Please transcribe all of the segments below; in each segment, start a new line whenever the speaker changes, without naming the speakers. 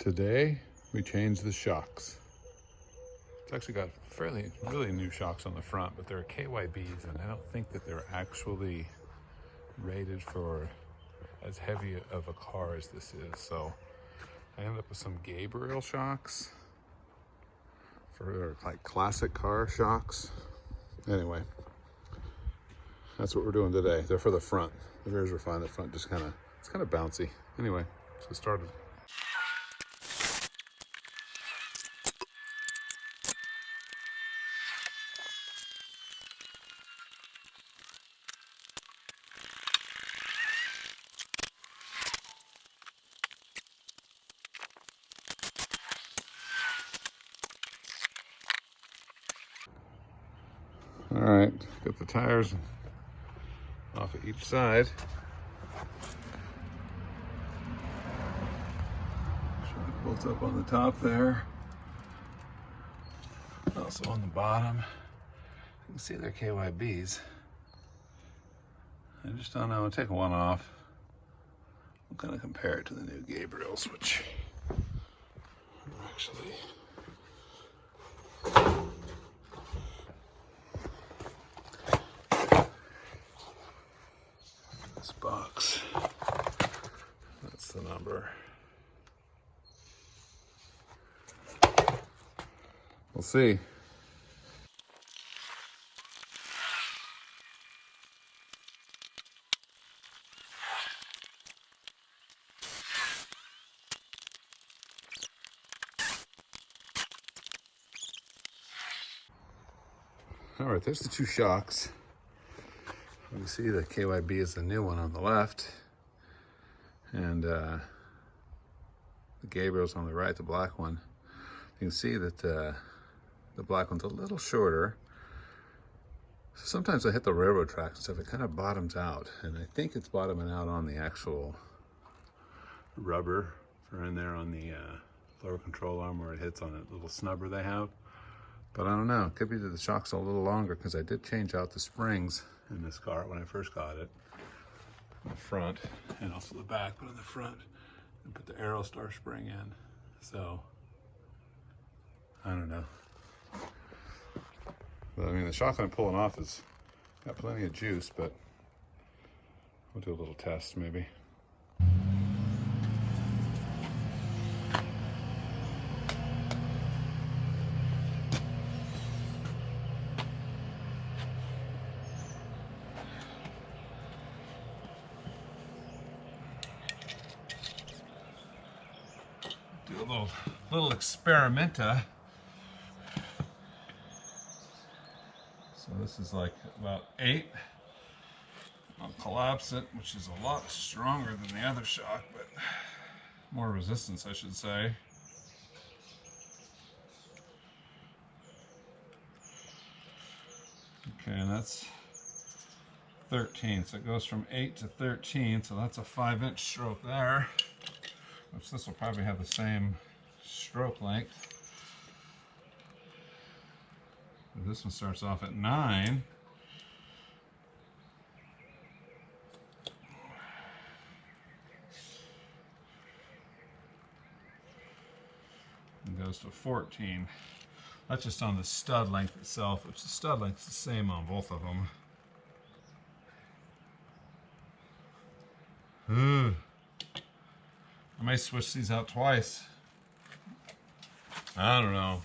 Today we changed the shocks. It's actually got really new shocks on the front, but they're KYBs, and I don't think that they're actually rated for as heavy of a car as this is. So I ended up with some Gabriel shocks for like classic car shocks. Anyway, that's what we're doing today. They're for the front. The rears were fine. The front just it's kind of bouncy. Anyway, let's get started. All right, get the tires off of each side. Shock bolts up on the top there. Also on the bottom. You can see they're KYBs. I just don't know. I'll take one off. I'm gonna compare it to the new Gabriels, which are actually this box. That's the number. We'll see. All right, there's the two shocks. You can see the KYB is the new one on the left, and the Gabriel's on the right, the black one. You can see that the black one's a little shorter. So sometimes I hit the railroad tracks and stuff, it kind of bottoms out, and I think it's bottoming out on the actual rubber for in there on the lower control arm where it hits on that little snubber they have. But I don't know, it could be that the shock's a little longer because I did change out the springs in this car when I first got it. In the front and also the back, but in the front, and put the Aerostar spring in. So, I don't know. But I mean, the shock I'm pulling off has got plenty of juice, but we'll do a little test maybe. Do a little experimenta. So this is like about 8. I'll collapse it, which is a lot stronger than the other shock, but more resistance, I should say. Okay, and that's 13, so it goes from 8 to 13, so that's a 5-inch stroke there, which this will probably have the same stroke length. But this one starts off at 9. And goes to 14. That's just on the stud length itself, which the stud length is the same on both of them. I may switch these out twice. I don't know.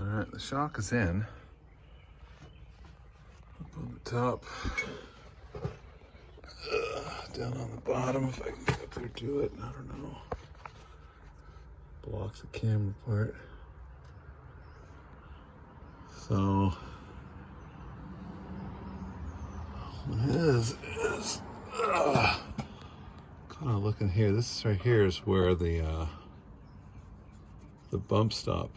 All right, the shock is in. Up on the top, down on the bottom, if I can get up there to it, I don't know. Blocks the camera part. So, what it is kind of looking here. This is right here is where the bump stop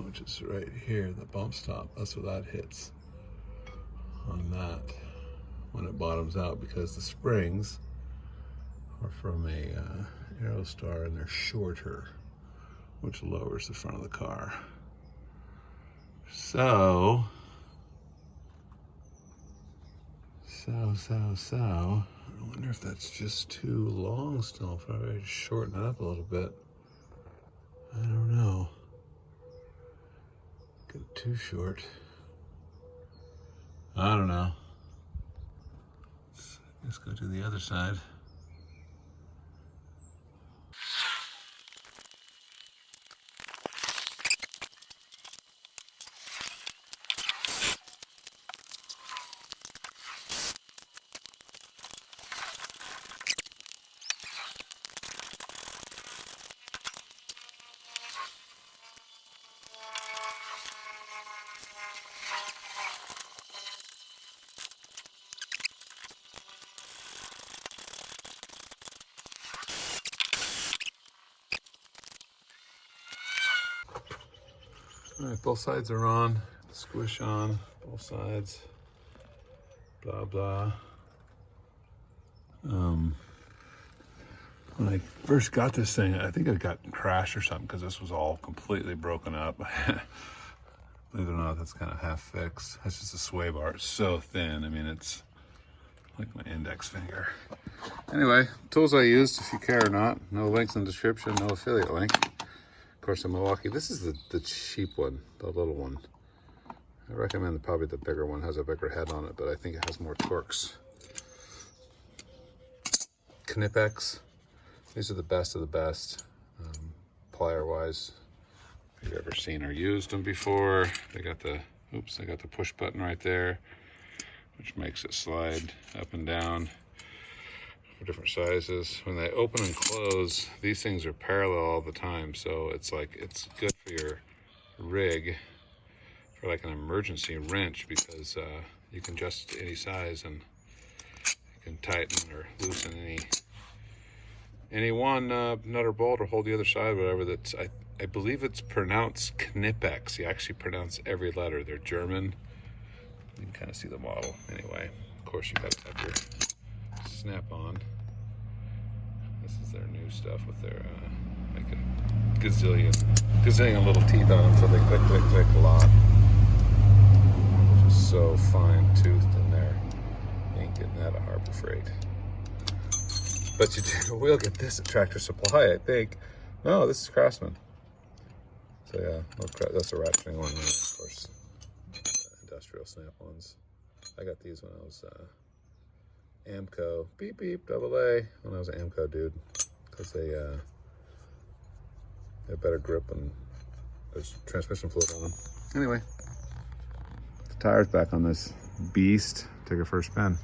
which is right here, the bump stop. That's where that hits on that when it bottoms out, because the springs are from a Aerostar and they're shorter, which lowers the front of the car. So, I wonder if that's just too long still. Probably shorten it up a little bit. I don't know. Get it too short. I don't know. Let's go to the other side. All right, both sides are on. Squish on both sides. Blah blah. When I first got this thing, I think it got crashed or something because this was all completely broken up. Believe it or not, that's kind of half fixed. That's just a sway bar. It's so thin. I mean, it's like my index finger. Anyway, tools I used, if you care or not. No links in the description, no affiliate link. Of course, the Milwaukee. This is the cheap one, the little one. I recommend probably the bigger one. Has a bigger head on it, but I think it has more torques. Knipex. These are the best of the best, plier-wise. If you've ever seen or used them before, they got the push button right there, which makes it slide up and down for different sizes. When they open and close, these things are parallel all the time, so it's good for your rig for like an emergency wrench, because you can adjust to any size and you can tighten or loosen any one nut or bolt, or hold the other side, whatever. That's I believe it's pronounced Knipex. You actually pronounce every letter. They're German. You can kind of see the model. Anyway, of course you gotta have your Snapon. This is their new stuff with their like a gazillion little teeth on them, so they click, click, click a lot. Just so fine toothed in there. You ain't getting that at Harbor Freight. But you will get this at Tractor Supply, I think. No, this is Craftsman. So yeah, that's a ratcheting one, of course. Industrial Snap-ons. I got these when I was Amco, beep beep, AA, when I was an Amco dude, because they have better grip and there's transmission fluid on them. Anyway, the tire's back on this beast. Take a first spin.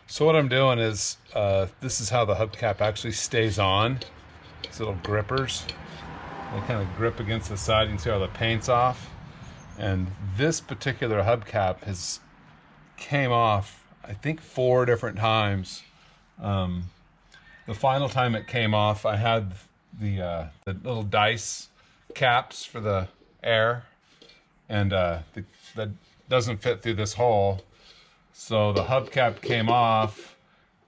So what I'm doing is, this is how the hubcap actually stays on. These little grippers, they kind of grip against the side. You can see how the paint's off. And this particular hubcap came off, I think 4 different times. The final time it came off, I had the little dice caps for the air, and that doesn't fit through this hole. So the hubcap came off,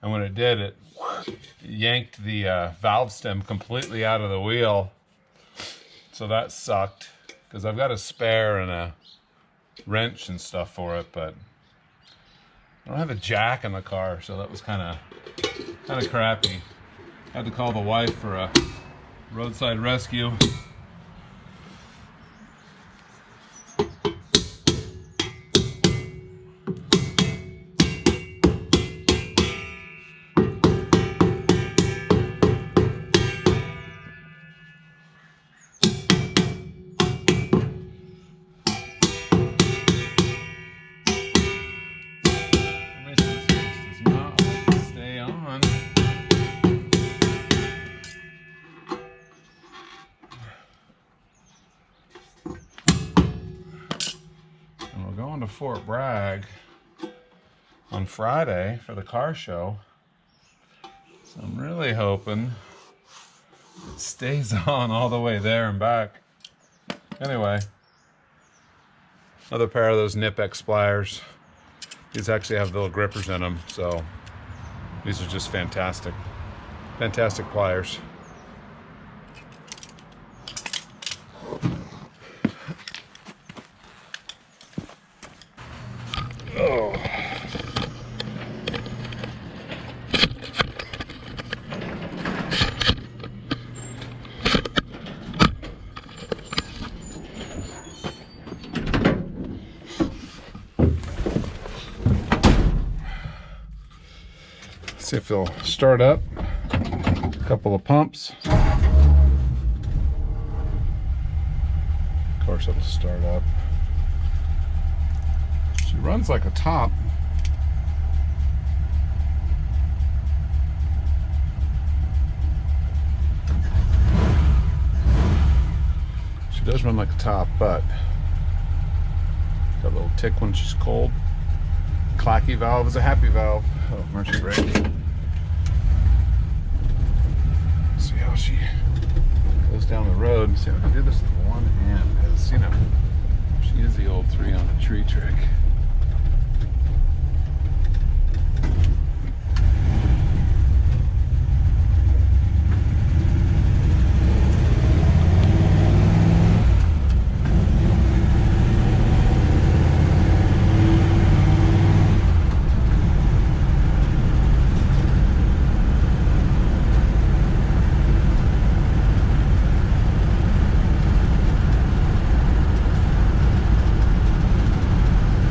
and when it did, it yanked the valve stem completely out of the wheel. So that sucked, because I've got a spare and a wrench and stuff for it, but I don't have a jack in the car, so that was kind of crappy. I had to call the wife for a roadside rescue. to Fort Bragg on Friday for the car show. So I'm really hoping it stays on all the way there and back. Anyway, another pair of those Knipex pliers. These actually have little grippers in them, so these are just fantastic. Fantastic pliers. Oh. See if it'll start up. A couple of pumps. Of course it'll start up. She runs like a top. She does run like a top, but got a little tick when she's cold. Clacky valve is a happy valve. Oh, mercy brake. See how she goes down the road and see if I can do this with one hand, because you know she is the old 3 on a tree trick.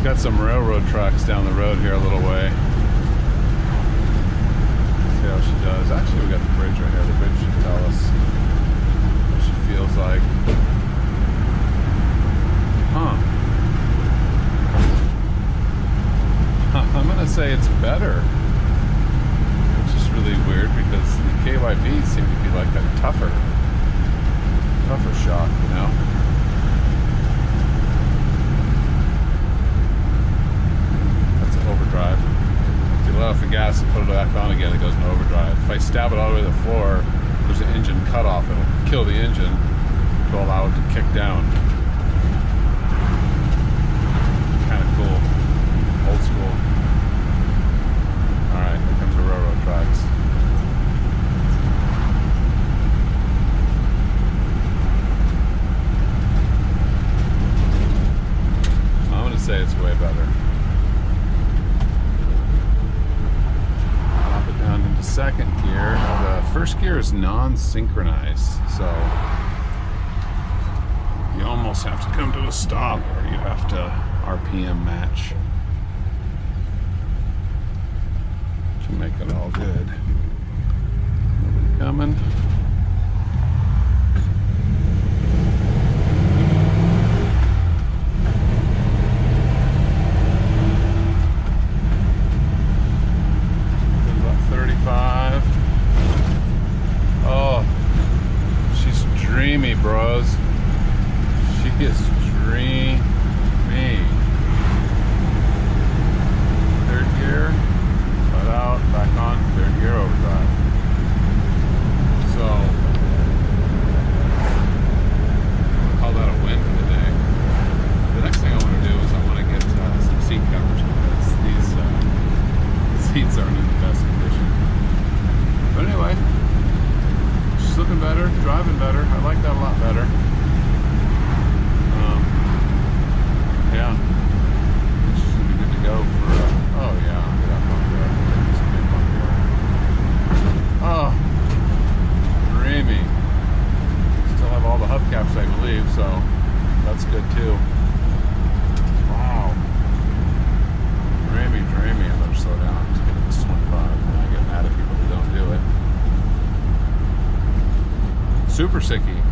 Got some railroad tracks down the road here a little way. See how she does. Actually, we got the bridge right here. The bridge should tell us what she feels like. Huh. I'm gonna say it's better, which is really weird because the KYBs seem to be like a tougher shock, you know. Overdrive. If you let off the gas and put it back on again, it goes into overdrive. If I stab it all the way to the floor, there's an engine cutoff. It'll kill the engine to allow it to kick down. Kind of cool. Old school. Alright, here comes the railroad tracks. I'm going to say it's way better. Down into second gear. The first gear is non-synchronized, so you almost have to come to a stop or you have to RPM match to make it all good. Nobody coming. Oh, she's dreamy, bros. She is dreamy. Third gear, let out, back on, third gear overdrive. So, I'll call that a win for the day. The next thing I want to do is I want to get some seat covers because these seats aren't in the best condition. But anyway, she's looking better, driving better. I like that a lot better. Yeah, she's gonna be good to go for. Oh yeah, look at that bump there. Take this big bump here. Oh, dreamy. Still have all the hubcaps, I believe, so that's good too. Wow, dreamy. I better slow down. It's 25. And I get mad at people who don't do it. Super sicky.